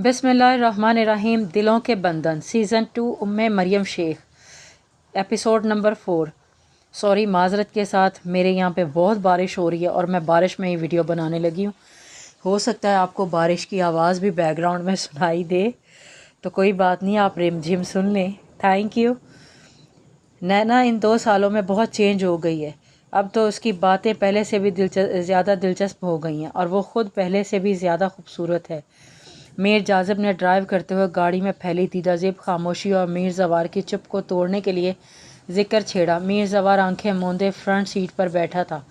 बिस्मिल्लाहिर्रहमानिर्रहीम। दिलों के बंधन season 2 Umme Maryam Sheikh episode number 4। Sorry, माजरत के साथ मेरे यहाँ पे बहुत बारिश हो रही है और मैं बारिश में ही वीडियो बनाने लगी हूँ। हो सकता है आपको बारिश की आवाज़ भी बैकग्राउंड में सुनाई दे, तो कोई बात नहीं, आप रिमझिम सुन लें। Thank you. नैना इन 2 सालों में बहुत चेंज हो गई है। अब तो उसकी बातें पहले से भी ज़्यादा दिलचस्प हो गई हैं और वो ख़ुद पहले से भी ज़्यादा खूबसूरत है। मीर जाज़िब ने ड्राइव करते हुए गाड़ी में फैली तिदाज़िब खामोशी और मीर ज़वार की चुप को तोड़ने के लिए जिक्र छेड़ा। मीर ज़वार आंखें मूंदे फ्रंट सीट पर बैठा था।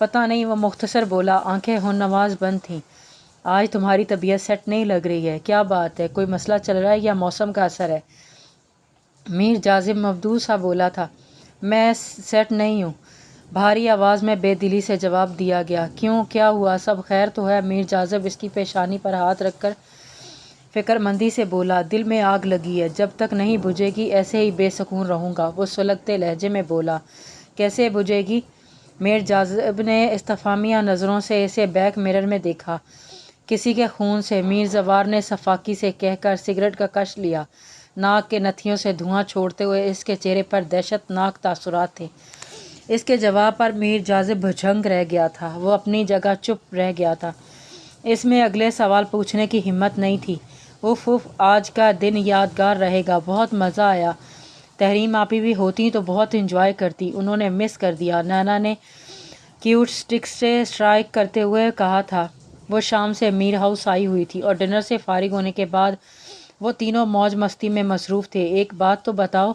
पता नहीं, वो मुख्तसर बोला, आंखें हुन्नवाज़ बंद थीं। आज तुम्हारी तबीयत सेट नहीं लग रही है, क्या बात है? कोई मसला चल रहा है या मौसम का असर है? मीर जाज़िब मबदूल सा बोला था। मैं सेट नहीं हूँ, भारी आवाज़ में बेदिली से जवाब दिया गया। क्यों, क्या हुआ? सब खैर तो है? मीर जाज़िब इसकी पेशानी पर हाथ रखकर फ़िक्रमंदी से बोला। दिल में आग लगी है, जब तक नहीं बुझेगी ऐसे ही बेसुकून रहूँगा। वो सुलगते लहजे में बोला। कैसे बुझेगी? मीर जाज़िब ने इस्तफ़ामिया नज़रों से इसे बैक मिरर में देखा। किसी के खून से। मीर ज़वार ने सफाकी से कहकर सिगरेट का कश लिया। नाक के नथियों से धुआं छोड़ते हुए इसके चेहरे पर दहशतनाक तासुरात थे। इसके जवाब पर मीर जाज़िब भुजंग रह गया था। वो अपनी जगह चुप रह गया था। इसमें अगले सवाल पूछने की हिम्मत नहीं थी। उफ, आज का दिन यादगार रहेगा। बहुत मज़ा आया। तहरीम आपी भी होती तो बहुत इंजॉय करती, उन्होंने मिस कर दिया। नैना ने क्यूट स्टिक से स्ट्राइक करते हुए कहा था। वो शाम से मीर हाउस आई हुई थी और डिनर से फारिग होने के बाद वो तीनों मौज मस्ती में मसरूफ़ थे। एक बात तो बताओ,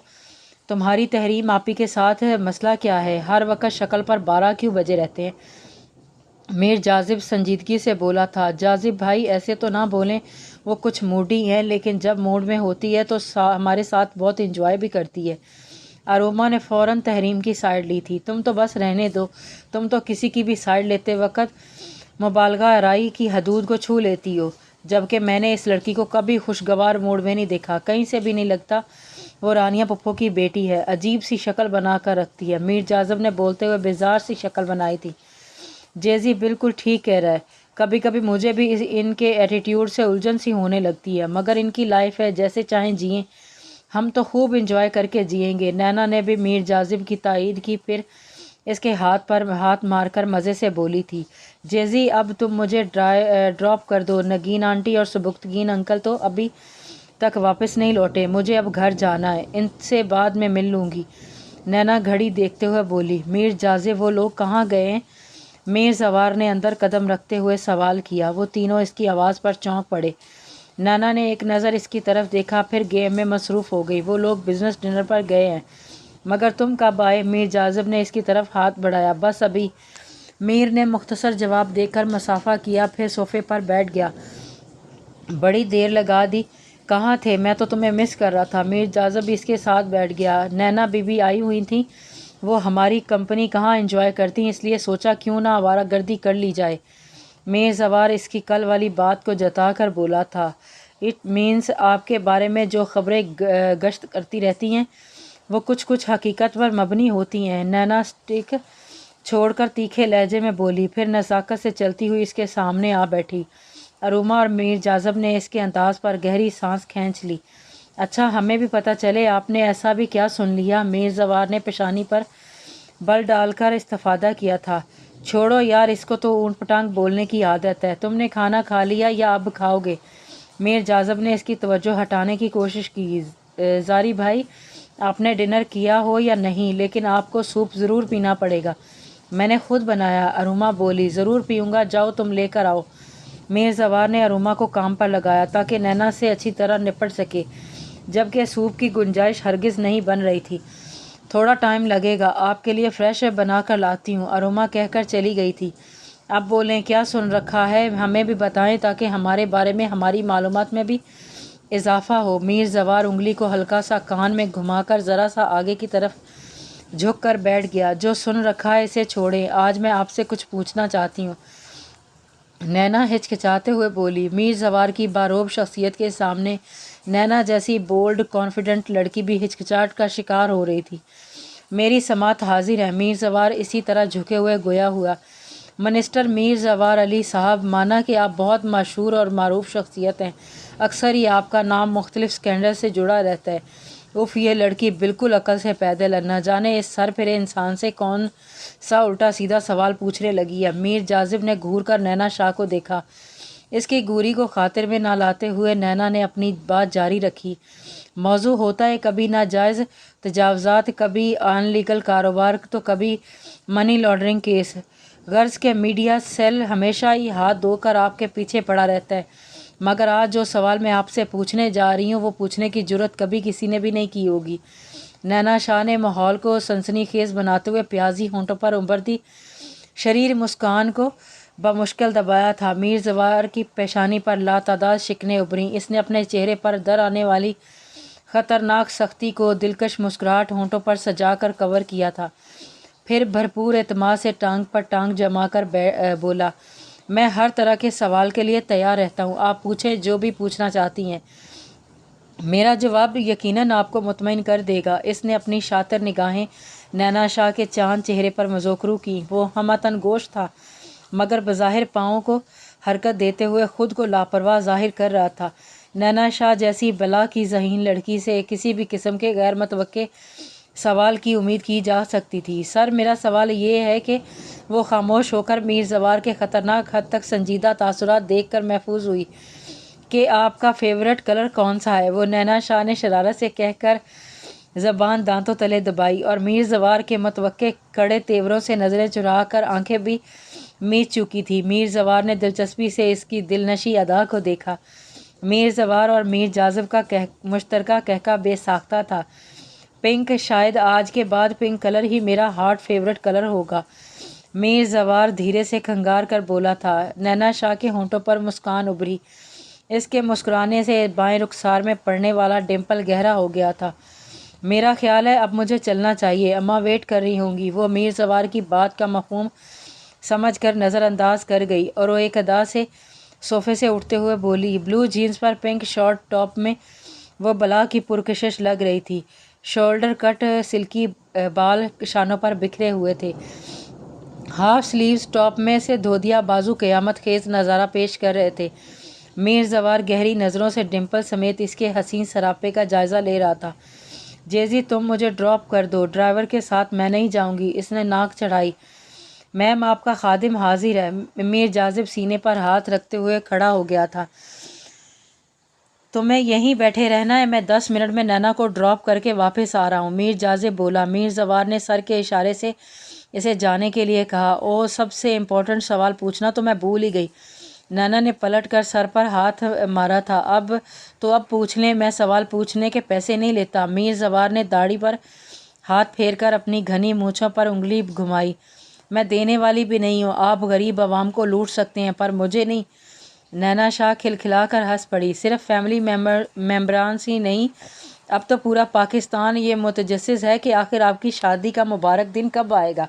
तुम्हारी तहरीम आपी के साथ मसला क्या है? हर वक्त शक्ल पर 12 क्यों बजे रहते हैं? मीर जाज़िब संजीदगी से बोला था। जाज़िब भाई, ऐसे तो ना बोलें, वो कुछ मूडी हैं, लेकिन जब मूड में होती है तो हमारे साथ बहुत इंजॉय भी करती है। अरोमा ने फ़ौरन तहरीम की साइड ली थी। तुम तो बस रहने दो, तुम तो किसी की भी साइड लेते वक्त मुबालगा आराई की हदूद को छू लेती हो, जबकि मैंने इस लड़की को कभी खुशगवार मूड में नहीं देखा। कहीं से भी नहीं लगता वो रानिया पप्पो की बेटी है। अजीब सी शक्ल बना कर रखती है। मीर जाज़िब ने बोलते हुए बेजार सी शक्ल बनाई थी। जेजी बिल्कुल ठीक कह रहा है। कभी कभी मुझे भी इनके एटीट्यूड से उलझन सी होने लगती है, मगर इनकी लाइफ है, जैसे चाहें जिएं। हम तो खूब इंजॉय करके जिएंगे। नैना ने भी मीर जाज़िब की तायीद की, फिर इसके हाथ पर हाथ मारकर मज़े से बोली थी। जेजी, अब तुम मुझे ड्रॉप कर दो। नगीन आंटी और सुबुक्तगीन अंकल तो अभी तक वापस नहीं लौटे। मुझे अब घर जाना है, इनसे बाद में मिल लूँगी। नैना घड़ी देखते हुए बोली। मीर जाज़िब, वो लोग कहाँ गए हैं? मीर ज़वार ने अंदर कदम रखते हुए सवाल किया। वो तीनों इसकी आवाज़ पर चौंक पड़े। नैना ने एक नज़र इसकी तरफ देखा, फिर गेम में मसरूफ़ हो गई। वो लोग बिज़नेस डिनर पर गए हैं। मगर तुम कब आए? मीर जाज़िब ने इसकी तरफ हाथ बढ़ाया। बस अभी। मीर ने मुख्तसर जवाब देकर मसाफा किया, फिर सोफ़े पर बैठ गया। बड़ी देर लगा दी। कहाँ थे? मैं तो तुम्हें मिस कर रहा था। मीर जाज़िब इसके साथ बैठ गया। नैना बीबी आई हुई थी, वो हमारी कंपनी कहाँ एंजॉय करती, इसलिए सोचा क्यों ना आवारा गर्दी कर ली जाए। मीर ज़वार इसकी कल वाली बात को जता कर बोला था। इट मीन्स आपके बारे में जो खबरें गश्त करती रहती हैं वो कुछ कुछ हकीकत पर मबनी होती हैं। नैना स्टिक छोड़कर तीखे लहजे में बोली, फिर नज़ाकत से चलती हुई इसके सामने आ बैठी। अरोमा और मीर जाज़िब ने इसके अंदाज़ पर गहरी सांस खींच ली। अच्छा, हमें भी पता चले, आपने ऐसा भी क्या सुन लिया? मीर ज़वार ने पेशानी पर बल डालकर इस्तिफादा किया था। छोड़ो यार, इसको तो ऊँट पटांग बोलने की आदत है। तुमने खाना खा लिया या अब खाओगे? मीर जाज़िब ने इसकी तवज्जो हटाने की कोशिश की। ज़ारी भाई, आपने डिनर किया हो या नहीं, लेकिन आपको सूप ज़रूर पीना पड़ेगा। मैंने खुद बनाया। अरुमा बोली। ज़रूर पीऊँगा, जाओ तुम लेकर आओ। मीर ज़वार ने अरुमा को काम पर लगाया ताकि नैना से अच्छी तरह निपट सके, जबकि सूप की गुंजाइश हरगिज़ नहीं बन रही थी। थोड़ा टाइम लगेगा, आपके लिए फ्रेश बना कर लाती हूँ, अरुमा कहकर चली गई थी। अब बोलें, क्या सुन रखा है? हमें भी बताएं ताकि हमारे बारे में हमारी मालूमात में भी इजाफा हो। मीर ज़वार उंगली को हल्का सा कान में घुमाकर ज़रा सा आगे की तरफ झुक कर बैठ गया। जो सुन रखा है इसे छोड़ें, आज मैं आपसे कुछ पूछना चाहती हूँ। नैना हिचकिचाते हुए बोली। मीर ज़वार की बारोब शख्सियत के सामने नैना जैसी बोल्ड कॉन्फिडेंट लड़की भी हिचकिचाहट का शिकार हो रही थी। मेरी समात हाजिर है। मीर ज़वार इसी तरह झुके हुए गोया हुआ। मिनिस्टर मीर ज़फ़र अली साहब, माना कि आप बहुत मशहूर और मारूफ शख्सियत हैं, अक्सर ही आपका नाम मुख्तलिफ स्कैंडल से जुड़ा रहता है। उफ़, ये लड़की बिल्कुल अकल से पैदल है, न जाने इस सर फिरे इंसान से कौन सा उल्टा सीधा सवाल पूछने लगी है। मीर जाजिब ने घूर कर नैना शाह को देखा। इसकी घूरी को खातिर में ना लाते हुए नैना ने अपनी बात जारी रखी। मौजू होता है कभी नाजायज़ तजावज़ात, कभी अनलीगल कारोबार, तो कभी मनी लॉन्ड्रिंग केस। गर्ज के मीडिया सेल हमेशा ही हाथ धोकर आपके पीछे पड़ा रहता है, मगर आज जो सवाल मैं आपसे पूछने जा रही हूँ वो पूछने की जुर्रत कभी किसी ने भी नहीं की होगी। नैना शाह ने माहौल को सनसनीखेज़ बनाते हुए प्याजी होंठों पर उभरती शरीर मुस्कान को बमुश्किल दबाया था। मीर ज़फ़र की पेशानी पर लातादाद शिकने उभरी। इसने अपने चेहरे पर दर आने वाली ख़तरनाक सख्ती को दिलकश मुस्कुराहट होंठों पर सजा कर कवर किया था। फिर भरपूर एतमाद से टांग पर टांग जमा कर बोला, मैं हर तरह के सवाल के लिए तैयार रहता हूँ, आप पूछें जो भी पूछना चाहती हैं। मेरा जवाब यकीनन आपको मुतमईन कर देगा। इसने अपनी शातिर निगाहें नैना शाह के चांद चेहरे पर मज़ोकरू की। वो हमतन गोश था, मगर बज़ाहिर पाँव को हरकत देते हुए ख़ुद को लापरवाह ज़ाहिर कर रहा था। नैना शाह जैसी बला की ज़हीन लड़की से किसी भी किस्म के गैर मुतवक्के सवाल की उम्मीद की जा सकती थी। सर, मेरा सवाल ये है कि वो खामोश होकर मीर ज़फ़र के ख़तरनाक हद तक संजीदा तासुरात देख कर महफूज हुई कि आपका फेवरेट कलर कौन सा है। वो नैना शाह ने शरारत से कहकर ज़बान दांतों तले दबाई और मीर ज़फ़र के मुतवक्के कड़े तेवरों से नज़रें चुरा कर आंखें भी मीच चुकी थी। मीर ज़फ़र ने दिलचस्पी से इसकी दिलनशी अदा को देखा। मीर ज़फ़र और मीर जाजिब का मुश्तरका कहका बेसाख्ता था। पिंक, शायद आज के बाद पिंक कलर ही मेरा हार्ट फेवरेट कलर होगा, मीर ज़फ़र धीरे से खंगार कर बोला था। नैना शाह के होंठों पर मुस्कान उभरी। इसके मुस्कुराने से बाएं रुखसार में पड़ने वाला डिम्पल गहरा हो गया था। मेरा ख्याल है अब मुझे चलना चाहिए, अम्मा वेट कर रही होंगी। वो मीर ज़फ़र की बात का मफ़हूम समझ कर नज़रअंदाज कर गई और वो एक अदा से सोफ़े से उठते हुए बोली। ब्लू जीन्स पर पिंक शॉर्ट टॉप में वो बला की पुरकशिश लग रही थी। शोल्डर कट सिल्की बाल शानों पर बिखरे हुए थे। हाफ स्लीव्स टॉप में से धोदिया बाजू क़यामत खेज नज़ारा पेश कर रहे थे। मीर ज़फ़र गहरी नज़रों से डिम्पल समेत इसके हसीन सरापे का जायज़ा ले रहा था। जेजी, तुम मुझे ड्रॉप कर दो, ड्राइवर के साथ मैं नहीं जाऊंगी। इसने नाक चढ़ाई। मैम, आपका खादिम हाजिर है। मीर जाजिब सीने पर हाथ रखते हुए खड़ा हो गया था। तुम्हें यहीं बैठे रहना है, मैं 10 मिनट में नैना को ड्रॉप करके वापस आ रहा हूँ, मीर जाजिब बोला। मीर ज़फ़र ने सर के इशारे से इसे जाने के लिए कहा। ओ, सबसे इम्पोर्टेंट सवाल पूछना तो मैं भूल ही गई। नैना ने पलट कर सर पर हाथ मारा था। अब पूछ लें, मैं सवाल पूछने के पैसे नहीं लेता। मीर ज़फ़र ने दाढ़ी पर हाथ फेर कर अपनी घनी मूँछों पर उंगली घुमाई। मैं देने वाली भी नहीं हूँ। आप गरीब आवाम को लूट सकते हैं पर मुझे नहीं। नैना शाह खिलखिला कर हंस पड़ी। सिर्फ फैमिली मेम्बरान ही नहीं, अब तो पूरा पाकिस्तान ये मुतजस्सिस है कि आखिर आपकी शादी का मुबारक दिन कब आएगा।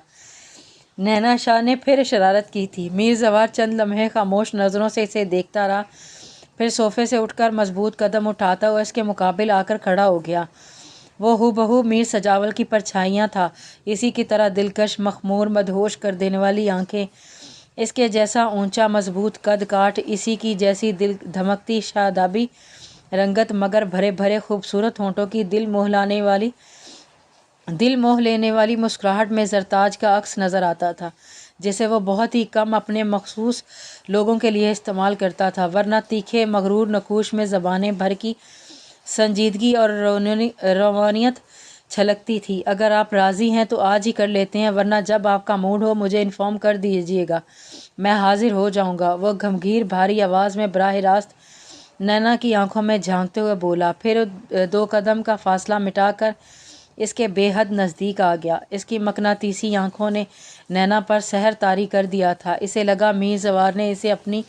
नैना शाह ने फिर शरारत की थी। मीर ज़फ़र चंद लम्हे खामोश नज़रों से इसे देखता रहा, फिर सोफ़े से उठकर मजबूत कदम उठाता हुआ इसके मुकाबिल आकर खड़ा हो गया। वो हूबहू मीर सजावल की परछाइयाँ था। इसी की तरह दिलकश, मखमूर, मदहोश कर देने वाली आंखें, इसके जैसा ऊंचा मजबूत कद काठ, इसी की जैसी दिल धमकती शादाबी रंगत, मगर भरे भरे खूबसूरत होंठों की दिल मोह लेने वाली मुस्कुराहट में ज़रताज का अक्स नज़र आता था, जिसे वो बहुत ही कम अपने मखसूस लोगों के लिए इस्तेमाल करता था, वरना तीखे मगरूर नकूश में ज़बानें भर की संजीदगी और रवानियत छलकती थी। अगर आप राज़ी हैं तो आज ही कर लेते हैं, वरना जब आपका मूड हो मुझे इन्फॉर्म कर दीजिएगा, मैं हाजिर हो जाऊंगा। वो गंभीर भारी आवाज़ में बराह रास्त नैना की आंखों में झांकते हुए बोला, फिर 2 कदम का फासला मिटाकर इसके बेहद नज़दीक आ गया। इसकी मकनातीसी आंखों ने नैना पर सहर तारी कर दिया था। इसे लगा मीर ज़फ़र ने इसे अपनी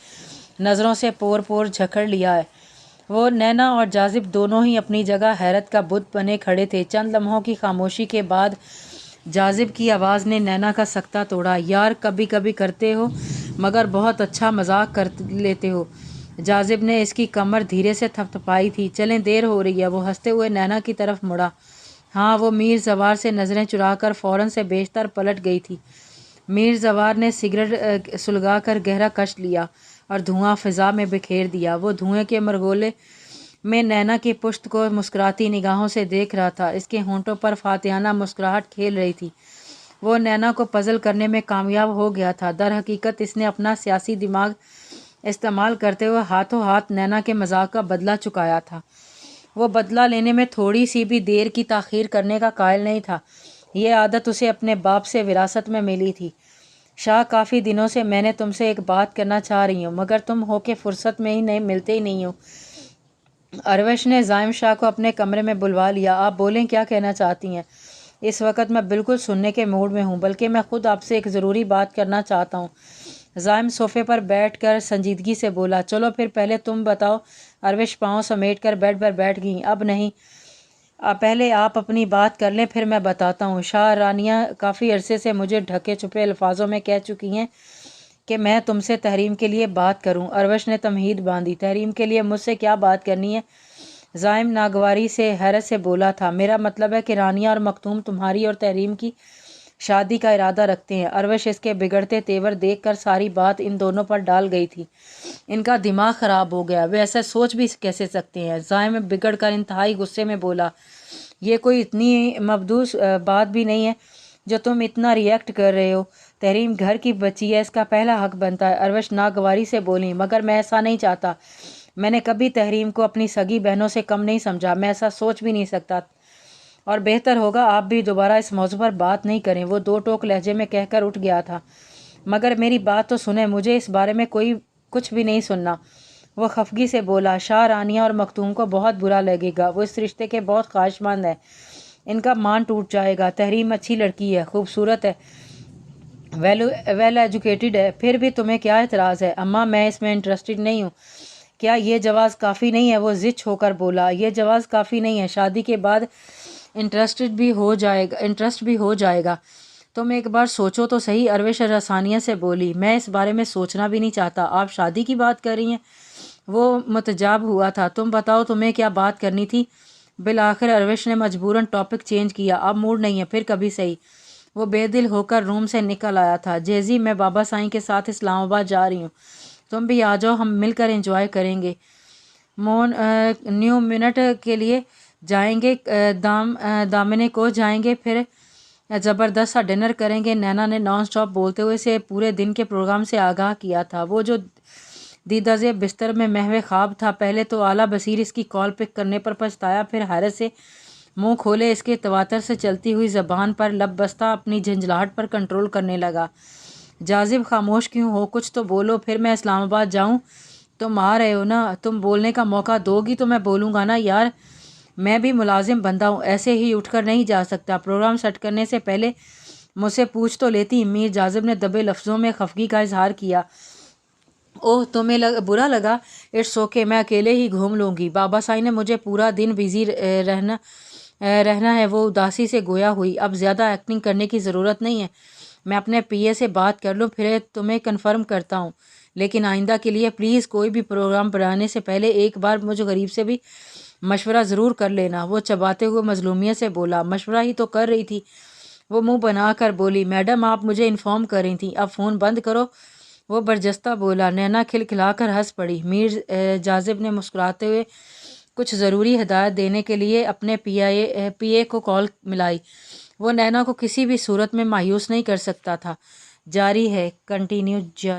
नज़रों से पोर पोर झकड़ लिया है। वो नैना और जाजिब दोनों ही अपनी जगह हैरत का बुत बने खड़े थे। चंद लम्हों की खामोशी के बाद जाजिब की आवाज़ ने नैना का सकता तोड़ा। यार, कभी कभी करते हो, मगर बहुत अच्छा मजाक कर लेते हो। जाजिब ने इसकी कमर धीरे से थपथपाई थी। चलें, देर हो रही है। वो हंसते हुए नैना की तरफ मुड़ा। हाँ, वो मीर ज़फ़र से नज़रें चुरा कर फ़ौरन से बेशतर पलट गई थी। میر زوار نے سگریٹ سلگا کر گہرا کش لیا اور دھواں فضا میں بکھیر دیا۔ وہ دھوئیں کے مرغولے میں نینا کی پشت کو مسکراتی نگاہوں سے دیکھ رہا تھا۔ اس کے ہونٹوں پر فاتحانہ مسکراہٹ کھیل رہی تھی۔ وہ نینا کو پزل کرنے میں کامیاب ہو گیا تھا۔ در حقیقت اس نے اپنا سیاسی دماغ استعمال کرتے ہوئے ہاتھوں ہاتھ نینا کے مذاق کا بدلہ چکایا تھا۔ وہ بدلہ لینے میں تھوڑی سی بھی دیر کی تاخیر کرنے کا قائل نہیں تھا۔ یہ عادت اسے اپنے باپ سے وراثت میں ملی تھی۔ شاہ، کافی دنوں سے میں نے تم سے ایک بات کرنا چاہ رہی ہوں، مگر تم ہو کہ فرصت میں ہی ملتے ہی نہیں ہو۔ اروش نے زائم شاہ کو اپنے کمرے میں بلوا لیا۔ آپ بولیں، کیا کہنا چاہتی ہیں؟ اس وقت میں بالکل سننے کے موڈ میں ہوں، بلکہ میں خود آپ سے ایک ضروری بات کرنا چاہتا ہوں۔ زائم صوفے پر بیٹھ کر سنجیدگی سے بولا۔ چلو پھر پہلے تم بتاؤ۔ اروش پاؤں سمیٹ کر بیڈ پر بیٹھ گئیں۔ اب نہیں، پہلے آپ اپنی بات کر لیں، پھر میں بتاتا ہوں۔ شاہ، رانیہ کافی عرصے سے مجھے ڈھکے چھپے الفاظوں میں کہہ چکی ہیں کہ میں تم سے تحریم کے لیے بات کروں۔ اروش نے تمہید باندھی۔ تحریم کے لیے مجھ سے کیا بات کرنی ہے؟ زائم ناگواری سے حیرت سے بولا تھا۔ میرا مطلب ہے کہ رانیہ اور مختوم تمہاری اور تحریم کی شادی کا ارادہ رکھتے ہیں۔ اروش اس کے بگڑتے تیور دیکھ کر ساری بات ان دونوں پر ڈال گئی تھی۔ ان کا دماغ خراب ہو گیا، وہ ایسا سوچ بھی کیسے سکتے ہیں؟ زائم بگڑ کر انتہائی غصے میں بولا۔ یہ کوئی اتنی مبدوس بات بھی نہیں ہے جو تم اتنا ریئیکٹ کر رہے ہو۔ تحریم گھر کی بچی ہے، اس کا پہلا حق بنتا ہے۔ اروش ناگواری سے بولی۔ مگر میں ایسا نہیں چاہتا۔ میں نے کبھی تحریم کو اپنی سگی بہنوں سے کم نہیں سمجھا، میں ایسا سوچ بھی نہیں سکتا، اور بہتر ہوگا آپ بھی دوبارہ اس موضوع پر بات نہیں کریں۔ وہ دو ٹوک لہجے میں کہہ کر اٹھ گیا تھا۔ مگر میری بات تو سنیں، مجھے اس بارے میں کچھ بھی نہیں سننا، وہ خفگی سے بولا۔ شاہ، رانیہ اور مختوم کو بہت برا لگے گا، وہ اس رشتے کے بہت خواہشمند ہیں، ان کا مان ٹوٹ جائے گا۔ تحریم اچھی لڑکی ہے، خوبصورت ہے، ویل ایجوکیٹڈ ہے، پھر بھی تمہیں کیا اعتراض ہے؟ اماں، میں اس میں انٹرسٹڈ نہیں ہوں۔ کیا یہ جواز کافی نہیں ہے؟ وہ زچ ہو کر بولا۔ یہ جواز کافی نہیں ہے، شادی کے بعد انٹرسٹ بھی ہو جائے گا۔ تم ایک بار سوچو تو صحیح، اروش رسانیہ سے بولی۔ میں اس بارے میں سوچنا بھی نہیں چاہتا۔ آپ شادی کی بات کر رہی ہیں؟ وہ متجاب ہوا تھا۔ تم بتاؤ، تمہیں کیا بات کرنی تھی؟ بالآخر اروش نے مجبوراً ٹاپک چینج کیا۔ اب موڈ نہیں ہے، پھر کبھی صحیح۔ وہ بے دل ہو کر روم سے نکل آیا تھا۔ جیزی، میں بابا سائیں کے ساتھ اسلام آباد جا رہی ہوں، تم بھی آ جاؤ، ہم مل کر انجوائے کریں گے۔ نیو منٹ کے لیے جائیں گے، دامنے کو جائیں گے، پھر زبردست سا ڈنر کریں گے۔ نینا نے نان سٹاپ بولتے ہوئے اسے پورے دن کے پروگرام سے آگاہ کیا تھا۔ وہ جو دیدہ زیب بستر میں محو خواب تھا، پہلے تو اعلیٰ بصیر اس کی کال پک کرنے پر پچھتایا، پھر حیرت سے منہ کھولے اس کے تواتر سے چلتی ہوئی زبان پر لب بستہ اپنی جھنجھلاہٹ پر کنٹرول کرنے لگا۔ جاذب، خاموش کیوں ہو؟ کچھ تو بولو، پھر میں اسلام آباد جاؤں۔ تم آ رہے ہو نا، تم بولنے کا موقع دو گی تو میں بولوں گا نا یار، میں بھی ملازم بندہ ہوں، ایسے ہی اٹھ کر نہیں جا سکتا۔ پروگرام سیٹ کرنے سے پہلے مجھ سے پوچھ تو لیتی۔ میر جاذب نے دبے لفظوں میں خفگی کا اظہار کیا۔ اوہ، تمہیں برا لگا؟ اٹس اوکے، میں اکیلے ہی گھوم لوں گی۔ بابا سائی نے مجھے پورا دن بزی رہنا ہے۔ وہ اداسی سے گویا ہوئی۔ اب زیادہ ایکٹنگ کرنے کی ضرورت نہیں ہے، میں اپنے پی اے سے بات کر لوں، پھر تمہیں کنفرم کرتا ہوں، لیکن آئندہ کے لیے پلیز کوئی بھی پروگرام بنانے سے پہلے ایک بار مجھ غریب سے بھی مشورہ ضرور کر لینا۔ وہ چباتے ہوئے مظلومیت سے بولا۔ مشورہ ہی تو کر رہی تھی، وہ منہ بنا کر بولی۔ میڈم، آپ مجھے انفارم کر رہی تھیں، اب فون بند کرو، وہ برجستہ بولا۔ نینا کھلکھلا کر ہنس پڑی۔ میر جاذب نے مسکراتے ہوئے کچھ ضروری ہدایت دینے کے لیے اپنے پی اے کو کال ملائی۔ وہ نینا کو کسی بھی صورت میں مایوس نہیں کر سکتا تھا۔ جاری ہے، کنٹینیو جاری۔